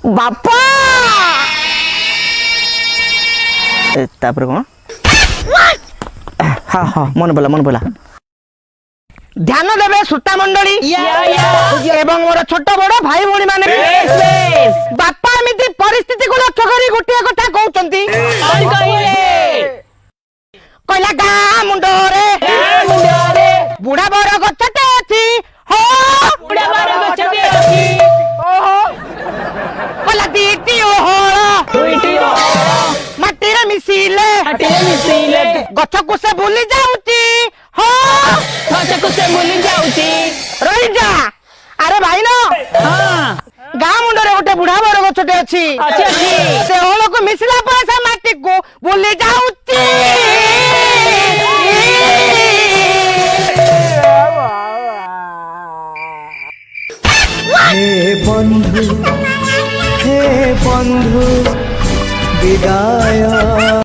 बापा तापर कौन हाँ हाँ मन बोला ध्यान देवे श्रोता मंडली एवं मोर छोट बड़ भाई भौणी माने बापा एमती परिस्थिति को लक्ष्य करी गोटे कथा कहउचंती कहला गाँ मुंडरे बुढ़ा बर गछटे अछि हो बुढ़ा बर गछटे अछि कहला दीटी ओहळ माटी रे मिसिले गछ को से भूली जाउची हो गछ को से भूली जाउची रही जा अरे भाई न हां गाँ मुंडरे गोटे बुढ़ा बर गछटे अछि से ओहळ को मिसिला पर से माटी को भूली जाउची हे बंधु विदाय।